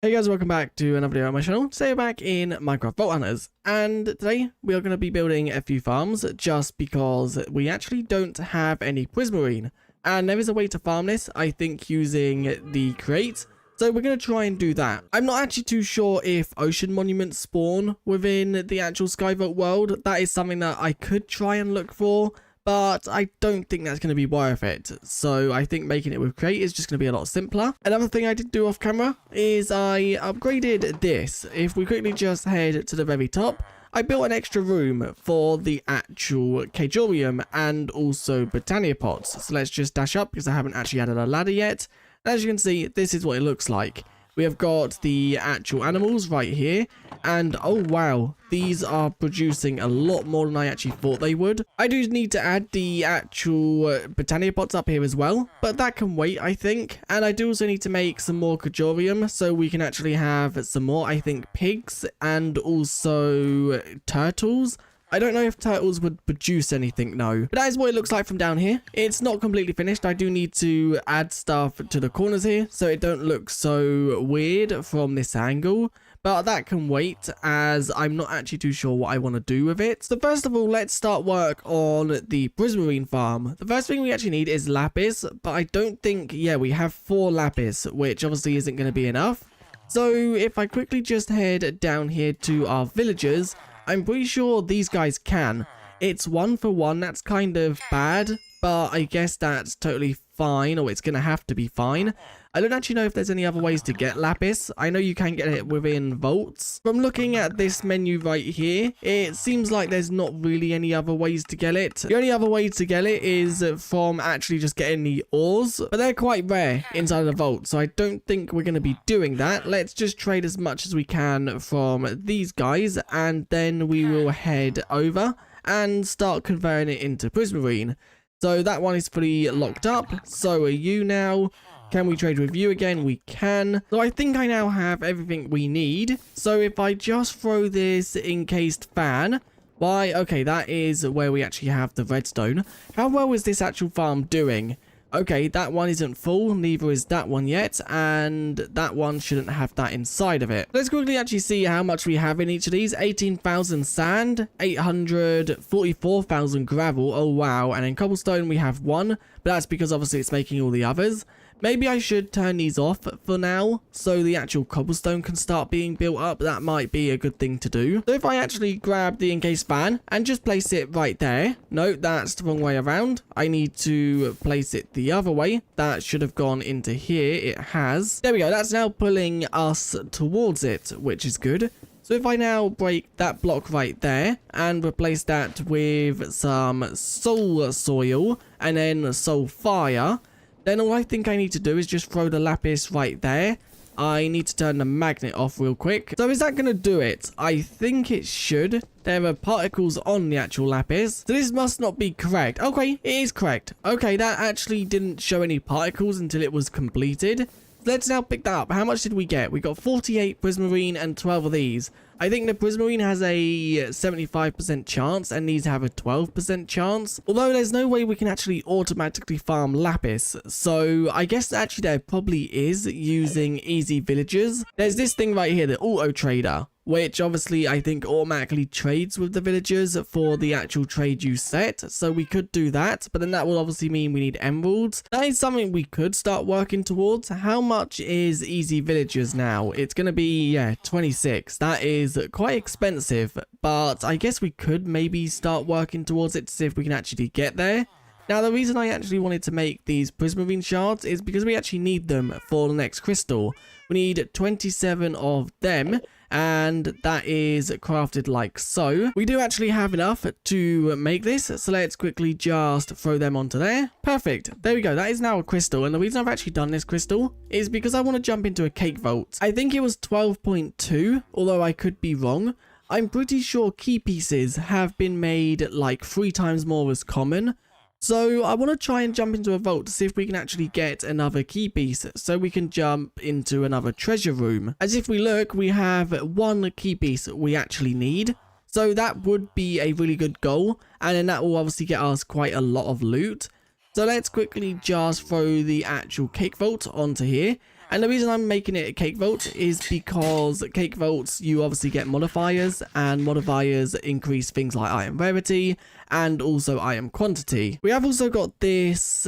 Hey guys, welcome back to another video on my channel. Today we're back in Minecraft Vault Hunters, and today we are going to be building a few farms just because we actually don't have any prismarine, and there is a way to farm this, I think, using the crate. So we're going to try and do that. I'm not actually too sure if ocean monuments spawn within the actual SkyVault world. That is something that I could try and look for, but I don't think that's going to be worth it. So I think making it with crate is just going to be a lot simpler. Another thing I did do off camera is I upgraded this. If we quickly just head to the very top, I built an extra room for the actual cagorium and also Britannia pots. So let's just dash up because I haven't actually added a ladder yet. As you can see, this is what it looks like. We have got the actual animals right here, and oh wow, these are producing a lot more than I actually thought they would. I do need to add the actual Britannia pots up here as well, but that can wait, I think. And I do also need to make some more cagorium so we can actually have some more, I think, pigs and also turtles. I don't know if turtles would produce anything, no. But that is what it looks like from down here. It's not completely finished. I do need to add stuff to the corners here so it don't look so weird from this angle. But that can wait as I'm not actually too sure what I want to do with it. So first of all, let's start work on the prismarine farm. The first thing we actually need is lapis, but I don't think, yeah, we have 4 lapis, which obviously isn't going to be enough. So if I quickly just head down here to our villagers, I'm pretty sure these guys can. It's 1 for 1, that's kind of bad, but I guess that's totally fine, or it's going to have to be fine. I don't actually know if there's any other ways to get lapis. I know you can get it within vaults. From looking at this menu right here, it seems like there's not really any other ways to get it. The only other way to get it is from actually just getting the ores, but they're quite rare inside of the vault, so I don't think we're going to be doing that. Let's just trade as much as we can from these guys, and then we will head over and start converting it into prismarine. So that one is fully locked up. So are you now. Can we trade with you again? We can. So I think I now have everything we need. So if I just throw this encased fan, why? Okay, that is where we actually have the redstone. How well is this actual farm doing? Okay, that one isn't full, neither is that one yet, and that one shouldn't have that inside of it. Let's quickly actually see how much we have in each of these. 18,000 sand, 844,000 gravel, oh wow, and in cobblestone we have 1, but that's because obviously it's making all the others. Maybe I should turn these off for now, so the actual cobblestone can start being built up. That might be a good thing to do. So if I actually grab the encased fan and just place it right there. No, that's the wrong way around. I need to place it the other way. That should have gone into here. It has. There we go. That's now pulling us towards it, which is good. So if I now break that block right there and replace that with some soul soil and then soul fire, then all I think I need to do is just throw the lapis right there. I need to turn the magnet off real quick. So is that going to do it? I think it should. There are particles on the actual lapis. So this must not be correct. Okay, it is correct. Okay, that actually didn't show any particles until it was completed. Let's now pick that up. How much did we get? We got 48 prismarine and 12 of these. I think the prismarine has a 75% chance and these have a 12% chance. Although there's no way we can actually automatically farm lapis. So I guess actually there probably is using easy villagers. There's this thing right here, the auto trader, which obviously I think automatically trades with the villagers for the actual trade you set. So we could do that, but then that will obviously mean we need emeralds. That is something we could start working towards. How much is easy villagers now? It's going to be, yeah, 26. That is quite expensive, but I guess we could maybe start working towards it to see if we can actually get there. Now, the reason I actually wanted to make these prismarine shards is because we actually need them for the next crystal. We need 27 of them, and that is crafted like so. We do actually have enough to make this, so let's quickly just throw them onto there. Perfect. There we go. That is now a crystal, and the reason I've actually done this crystal is because I want to jump into a cake vault. I think it was 12.2, although I could be wrong. I'm pretty sure key pieces have been made like 3 times more as common. So I want to try and jump into a vault to see if we can actually get another key piece so we can jump into another treasure room. As if we look, we have 1 key piece we actually need. So that would be a really good goal, and then that will obviously get us quite a lot of loot. So let's quickly just throw the actual cake vault onto here. And the reason I'm making it a cake vault is because cake vaults, you obviously get modifiers, and modifiers increase things like item rarity and also item quantity. We have also got this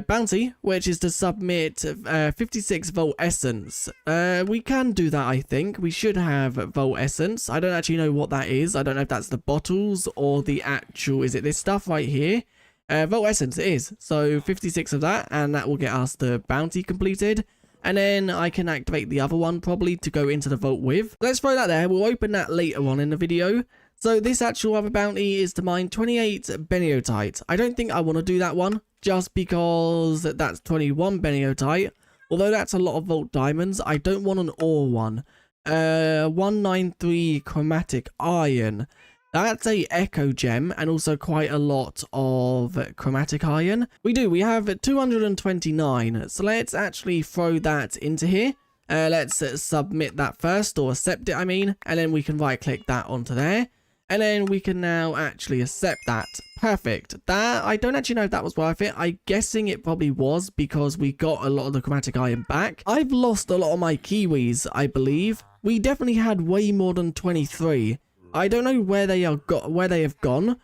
bounty, which is to submit 56 Vault Essence. We can do that, I think. We should have Vault Essence. I don't actually know what that is. I don't know if that's the bottles or the actual, is it this stuff right here? Vault Essence it is. So 56 of that, and that will get us the bounty completed. And then I can activate the other one probably to go into the vault with. Let's throw that there. We'll open that later on in the video. So this actual other bounty is to mine 28 Beniotite. I don't think I want to do that one just because that's 21 Beniotite. Although that's a lot of vault diamonds, I don't want an ore one. 193 chromatic iron. That's a echo gem and also quite a lot of chromatic iron. We have 229. So let's actually throw that into here. Let's submit that first, or accept it, I mean. And then we can right click that onto there. And then we can now actually accept that. Perfect. That, I don't actually know if that was worth it. I'm guessing it probably was because we got a lot of the chromatic iron back. I've lost a lot of my kiwis, I believe. We definitely had way more than 23. I don't know where they have gone.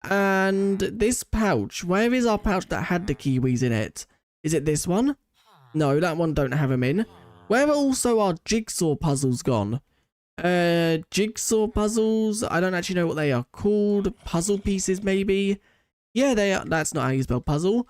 And this pouch, where is our pouch that had the kiwis in it? Is it this one? No, that one don't have them in. Where are also our jigsaw puzzles gone? Jigsaw puzzles, I don't actually know what they are called. Puzzle pieces maybe. Yeah, they are. That's not how you spell puzzle.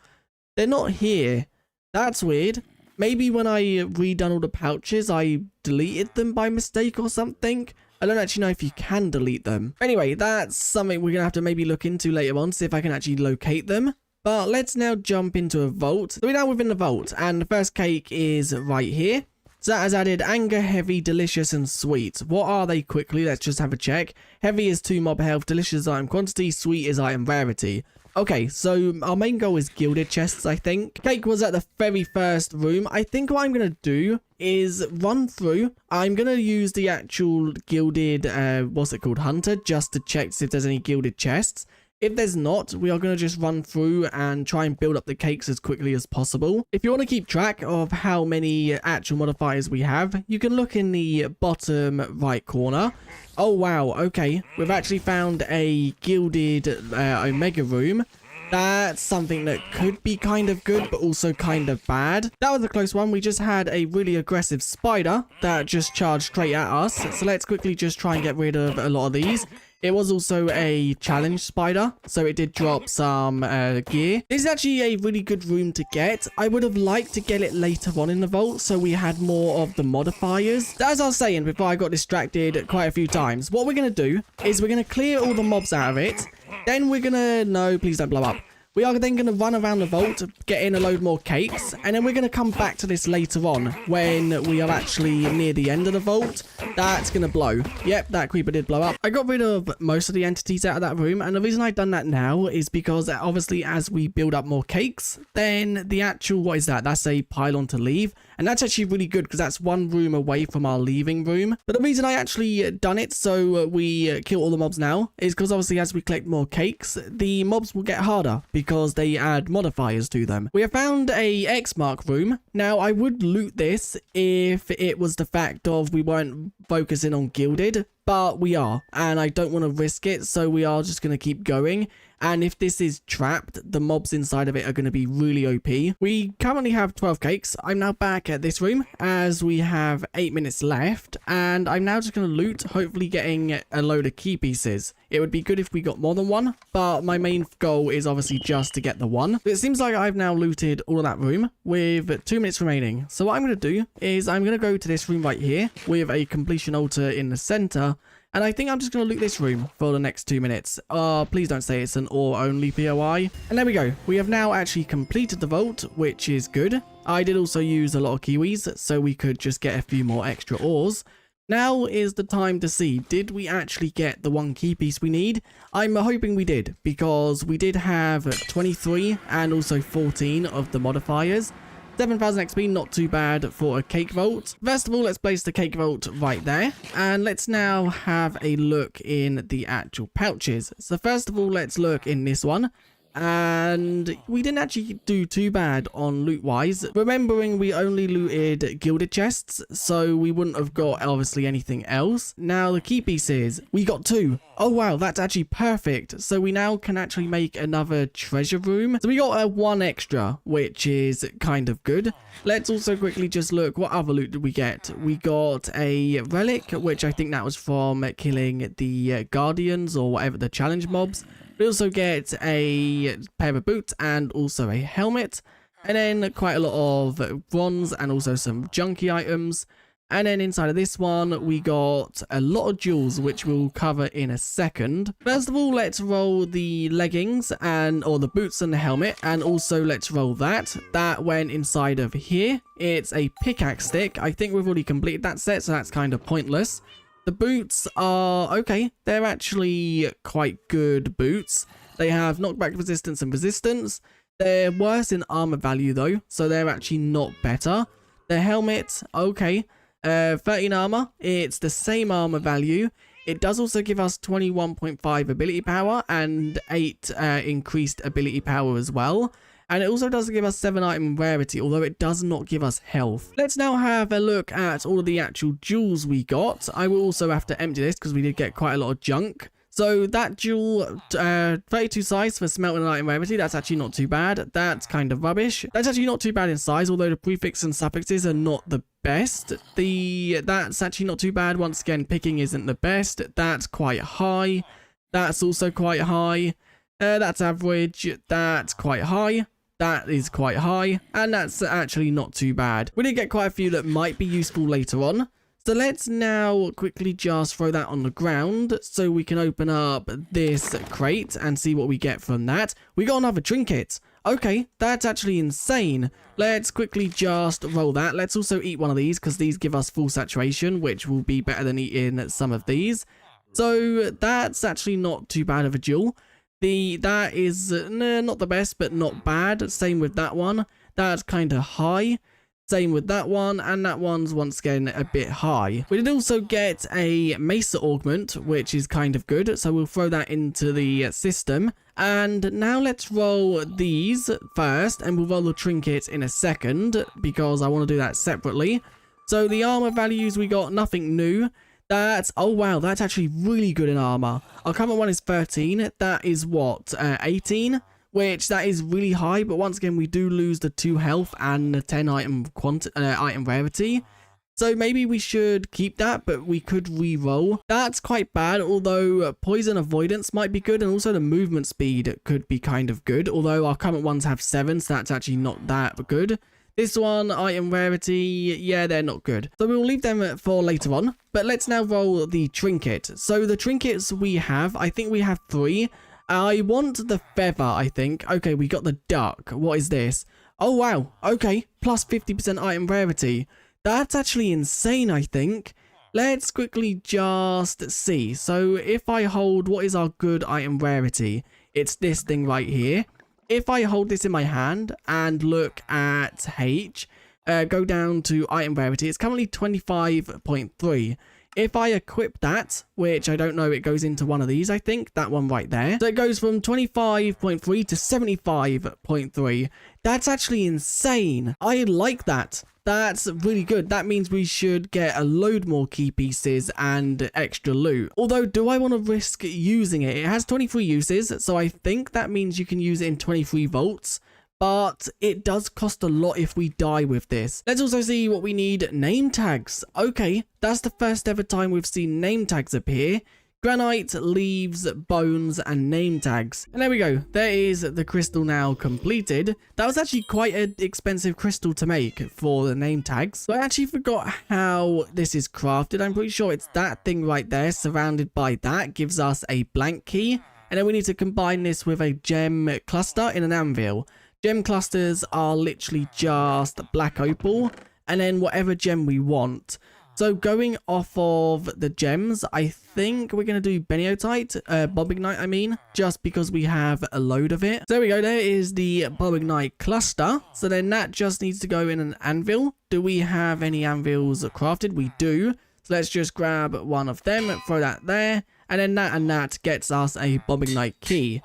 They're not here. That's weird. Maybe when I redone all the pouches, I deleted them by mistake or something. I don't actually know if you can delete them. Anyway, that's something we're going to have to maybe look into later on, see if I can actually locate them. But let's now jump into a vault. So we're now within the vault, and the first cake is right here. So that has added anger, heavy, delicious, and sweet. What are they quickly? Let's just have a check. Heavy is 2 mob health, delicious is item quantity, sweet is item rarity. Okay, so our main goal is gilded chests, I think. Cake was at the very first room. I think what I'm going to do is run through. I'm going to use the actual gilded, what's it called, hunter, just to check if there's any gilded chests. If there's not, we are going to just run through and try and build up the cakes as quickly as possible. If you want to keep track of how many actual modifiers we have, you can look in the bottom right corner. Oh wow, okay. We've actually found a gilded Omega room. That's something that could be kind of good, but also kind of bad. That was a close one. We just had a really aggressive spider that just charged straight at us. So let's quickly just try and get rid of a lot of these. It was also a challenge spider, so it did drop some gear. This is actually a really good room to get. I would have liked to get it later on in the vault, so we had more of the modifiers. As I was saying before I got distracted quite a few times, what we're going to do is we're going to clear all the mobs out of it. Then we're going to... No, please don't blow up. We are then going to run around the vault, get in a load more cakes, and then we're going to come back to this later on when we are actually near the end of the vault. That's going to blow. Yep, that creeper did blow up. I got rid of most of the entities out of that room, and the reason I've done that now is because obviously as we build up more cakes, then the actual, what is that? That's a pylon to leave. And that's actually really good because that's one room away from our leaving room. But the reason I actually done it so we kill all the mobs now is because obviously as we collect more cakes, the mobs will get harder because they add modifiers to them. We have found a X mark room. Now I would loot this if it was the fact of we weren't focusing on gilded, but we are, and I don't want to risk it, so we are just going to keep going. And if this is trapped, the mobs inside of it are going to be really OP. We currently have 12 cakes. I'm now back at this room as we have 8 minutes left. And I'm now just going to loot, hopefully getting a load of key pieces. It would be good if we got more than one, but my main goal is obviously just to get the one. It seems like I've now looted all of that room with 2 minutes remaining. So what I'm going to do is I'm going to go to this room right here with a completion altar in the center. And I think I'm just going to loot this room for the next 2 minutes. Please don't say it's an ore only POI. And there we go. We have now actually completed the vault, which is good. I did also use a lot of kiwis, so we could just get a few more extra ores. Now is the time to see, did we actually get the 1 key piece we need? I'm hoping we did, because we did have 23 and also 14 of the modifiers. 7,000 XP, not too bad for a cake vault. First of all, let's place the cake vault right there. And let's now have a look in the actual pouches. So first of all, let's look in this one. and we didn't actually do too bad on loot wise, remembering we only looted gilded chests, so we wouldn't have got obviously anything else. Now the key pieces, we got 2. Oh wow, that's actually perfect. So we now can actually make another treasure room. So we got 1 extra, which is kind of good. Let's also quickly just look, what other loot did we get? We got a relic, which I think that was from killing the guardians or whatever, the challenge mobs. We also get a pair of boots and also a helmet, and then quite a lot of bronze and also some junky items. And then inside of this one, we got a lot of jewels, which we'll cover in a second. First of all, let's roll the leggings or the boots and the helmet, and also let's roll that. That went inside of here. It's a pickaxe stick. I think we've already completed that set, so that's kind of pointless. The boots are okay. They're actually quite good boots. They have knockback resistance and resistance. They're worse in armor value though, so they're actually not better. The helmet, okay. 13 armor. It's the same armor value. It does also give us 21.5 ability power and 8 increased ability power as well. And it also does give us 7 item rarity, although it does not give us health. Let's now have a look at all of the actual jewels we got. I will also have to empty this because we did get quite a lot of junk. So that jewel, 32 size for smelting and item rarity, that's actually not too bad. That's kind of rubbish. That's actually not too bad in size, although the prefix and suffixes are not the best. That's actually not too bad. Once again, picking isn't the best. That's quite high. That's also quite high. That's average. That's quite high. That is quite high, and that's actually not too bad. We did get quite a few that might be useful later on. So let's now quickly just throw that on the ground so we can open up this crate and see what we get from that. We got another trinket. Okay, that's actually insane. Let's quickly just roll that. Let's also eat one of these because these give us full saturation, which will be better than eating some of these. So that's actually not too bad of a jewel. That is not the best, but not bad. Same with that one. That's kind of high. Same with that one, and that one's once again a bit high. We did also get a Mesa augment, which is kind of good, so we'll throw that into the system. And now let's roll these first, and we'll roll the trinket in a second, because I want to do that separately. So the armor values, we got nothing new. Oh wow, that's actually really good in armor. Our current one is 13. That is what, 18? Which that is really high, but once again, we do lose the 2 health and the 10 item rarity. So maybe we should keep that, but we could re-roll. That's quite bad, although poison avoidance might be good, and also the movement speed could be kind of good, although our current ones have 7, so that's actually not that good. This one, item rarity, yeah, they're not good. So we'll leave them for later on. But let's now roll the trinket. So the trinkets we have, I think we have 3. I want the feather, I think. Okay, we got the duck. What is this? Oh, wow. Okay, plus 50% item rarity. That's actually insane, I think. Let's quickly just see. So if I hold, what is our good item rarity? It's this thing right here. If I hold this in my hand and look at H, go down to item rarity, it's currently 25.3. If I equip that, which I don't know, it goes into one of these, I think, that one right there. So it goes from 25.3 to 75.3. That's actually insane. I like that. That's really good. That means we should get a load more key pieces and extra loot. Although, do I want to risk using it? It has 23 uses, so I think that means you can use it in 23 vaults. But it does cost a lot if we die with this. Let's also see what we need. Name tags. Okay, that's the first ever time we've seen name tags appear. Granite, leaves, bones, and name tags. And there we go. There is the crystal now completed. That was actually quite an expensive crystal to make for the name tags. So I actually forgot how this is crafted. I'm pretty sure it's that thing right there surrounded by that gives us a blank key. And then we need to combine this with a gem cluster in an anvil. Gem clusters are literally just black opal and then whatever gem we want. So going off of the gems, I think we're going to do Beniotite, Bobignite I mean, just because we have a load of it. So there we go, there is the Bobignite cluster. So then that just needs to go in an anvil. Do we have any anvils crafted? We do. So let's just grab one of them, throw that there, and then that and that gets us a Bobignite key.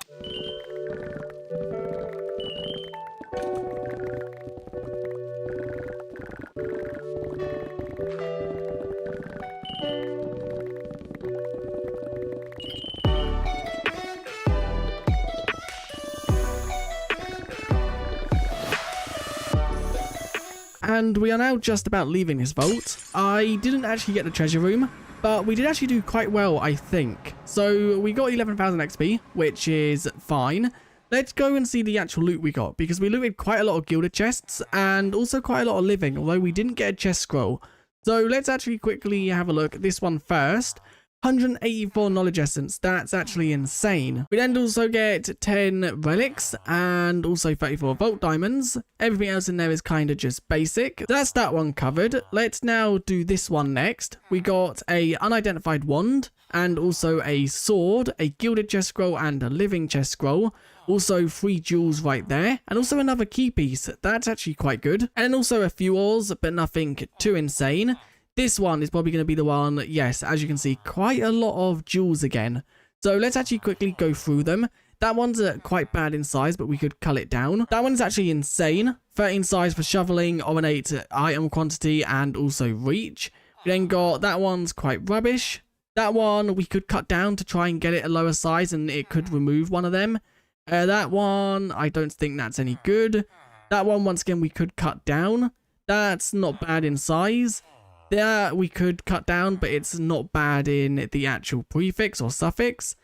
and we are now just about leaving this vault. I didn't actually get the treasure room, but we did actually do quite well, I think. So we got 11,000 XP, which is fine. Let's go and see the actual loot we got, because we looted quite a lot of gilded chests and also quite a lot of living, although we didn't get a chest scroll. So let's actually quickly have a look at this one first. 184 knowledge essence, that's actually insane. We then also get 10 relics and also 34 vault diamonds. Everything else in there is kind of just basic. So that's that one covered. Let's now do this one next. We got a unidentified wand and also a sword, a gilded chest scroll and a living chest scroll. Also 3 jewels right there, and also another key piece. That's actually quite good. And then also a few ores, but nothing too insane. This one is probably going to be the one. Yes, as you can see, quite a lot of jewels again. So let's actually quickly go through them. That one's quite bad in size, but we could cull it down. That one's actually insane. 13 size for shoveling, ornate item quantity, and also reach. We then got that one's quite rubbish. That one we could cut down to try and get it a lower size, and it could remove one of them. That one, I don't think that's any good. That one, once again, we could cut down. That's not bad in size. That we could cut down, but it's not bad in the actual prefix or suffix.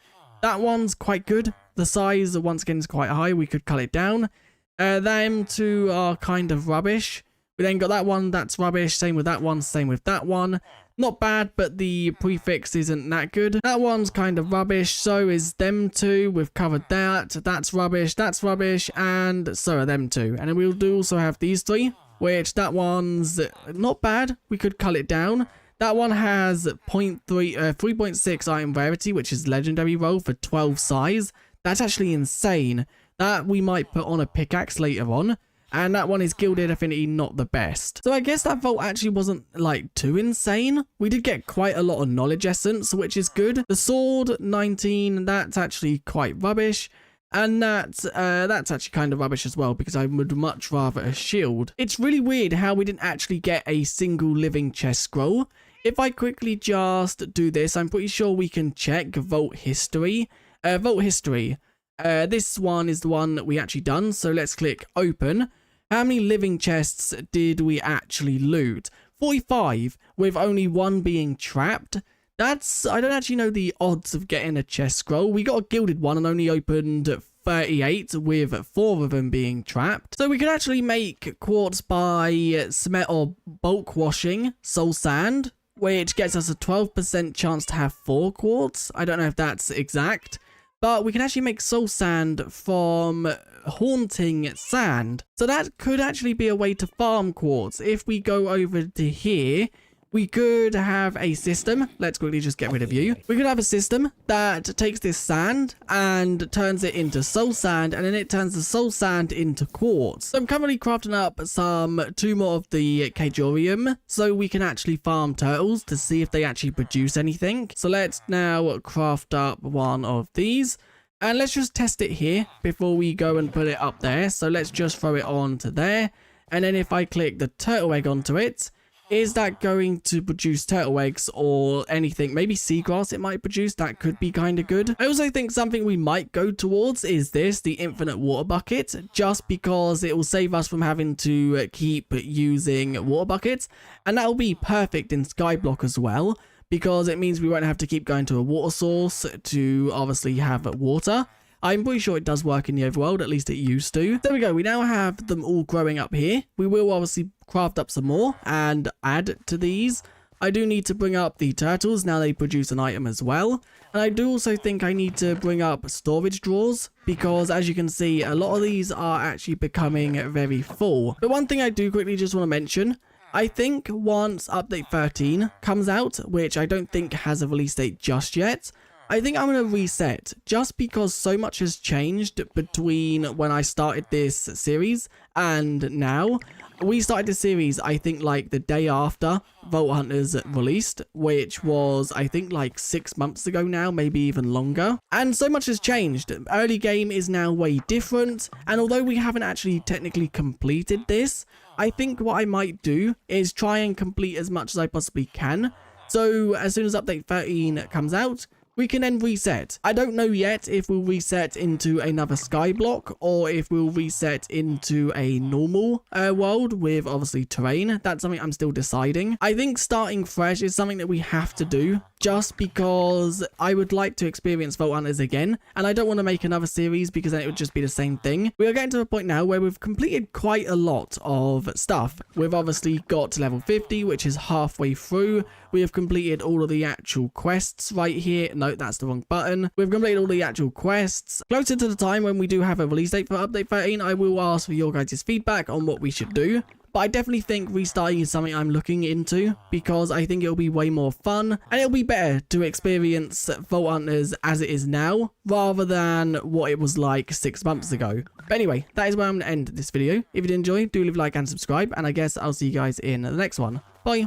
That one's quite good. The size, once again, is quite high. We could cut it down. Them two are kind of rubbish. We then got that one, that's rubbish. Same with that one, same with that one. Not bad, but the prefix isn't that good. That one's kind of rubbish. So is them two. We've covered that. That's rubbish, and so are them two. And then we'll also have these three, which that one's not bad. We could cull it down. That one has 3.6 item rarity, which is legendary roll for 12 size. That's actually insane. That we might put on a pickaxe later on. And that one is gilded affinity, not the best. So I guess that vault actually wasn't like too insane. We did get quite a lot of knowledge essence, which is good. The sword 19, that's actually quite rubbish. And that's actually kind of rubbish as well, because I would much rather a shield. It's really weird how we didn't actually get a single living chest scroll. If I quickly just do this, I'm pretty sure we can check vault history. This one is the one that we actually done. So let's click open. How many living chests did we actually loot? 45, with only one being trapped. That's, I don't actually know the odds of getting a chest scroll. We got a gilded one and only opened 38, with 4 of them being trapped. So we could actually make quartz by cement or bulk washing soul sand, which gets us a 12% chance to have 4 quartz. I don't know if that's exact. But we can actually make soul sand from haunting sand. So that could actually be a way to farm quartz. If we go over to here, we could have a system. Let's quickly just get rid of you. We could have a system that takes this sand and turns it into soul sand, and then it turns the soul sand into quartz. So I'm currently crafting up 2 more of the Cajorium, so we can actually farm turtles to see if they actually produce anything. So let's now craft up one of these. And let's just test it here before we go and put it up there. So let's just throw it on to there. And then if I click the turtle egg onto it, is that going to produce turtle eggs or anything? Maybe seagrass it might produce. That could be kind of good. I also think something we might go towards is this, the infinite water bucket, just because it will save us from having to keep using water buckets. And that will be perfect in Skyblock as well, because it means we won't have to keep going to a water source to obviously have water. I'm pretty sure it does work in the overworld, at least it used to. There we go, we now have them all growing up here. We will obviously craft up some more and add to these. I do need to bring up the turtles, now they produce an item as well. And I do also think I need to bring up storage drawers, because as you can see, a lot of these are actually becoming very full. But one thing I do quickly just want to mention, I think once update 13 comes out, which I don't think has a release date just yet, I think I'm going to reset, just because so much has changed between when I started this series and now. We started the series, I think, like the day after Vault Hunters released, which was, I think, like 6 months ago now, maybe even longer. And so much has changed. Early game is now way different, and although we haven't actually technically completed this, I think what I might do is try and complete as much as I possibly can. So as soon as update 13 comes out, we can then reset. I don't know yet if we'll reset into another sky block or if we'll reset into a normal world with obviously terrain. That's something I'm still deciding. I think starting fresh is something that we have to do just because I would like to experience Vault Hunters again, and I don't want to make another series because then it would just be the same thing. We are getting to a point now where we've completed quite a lot of stuff. We've obviously got to level 50, which is halfway through. We have completed all of the actual quests right here. No, that's the wrong button. We've completed all the actual quests. Closer to the time when we do have a release date for update 13, I will ask for your guys' feedback on what we should do. But I definitely think restarting is something I'm looking into because I think it'll be way more fun and it'll be better to experience Vault Hunters as it is now rather than what it was like 6 months ago. But anyway, that is where I'm going to end this video. If you did enjoy, do leave a like and subscribe, and I guess I'll see you guys in the next one. Bye.